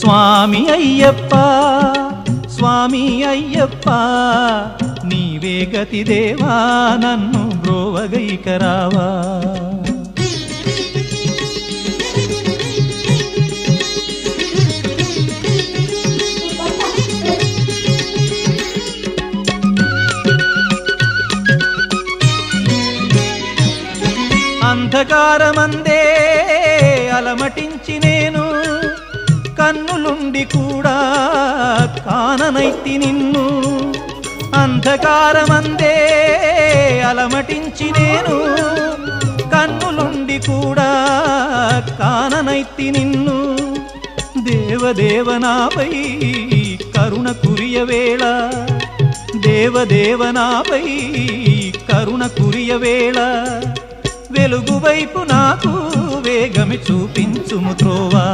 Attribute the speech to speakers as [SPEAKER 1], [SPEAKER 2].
[SPEAKER 1] స్వామి అయ్యప్ప స్వామి అయ్యప్ప నీవే గతి దేవా నన్ను బ్రోవగైకరావా అంధకారమందే అలమటించి నేను కన్నులుండి కూడా కాననైతి నిన్ను అంధకారమందే అలమటించి నేను కన్నులుండి కూడా కాననైతి నిన్ను దేవదేవనాపై కరుణ కురియవేళ దేవదేవనాపై కరుణ కురియవేళ వెలుగు వైపు నాకు వేగమి చూపించుము త్రోవా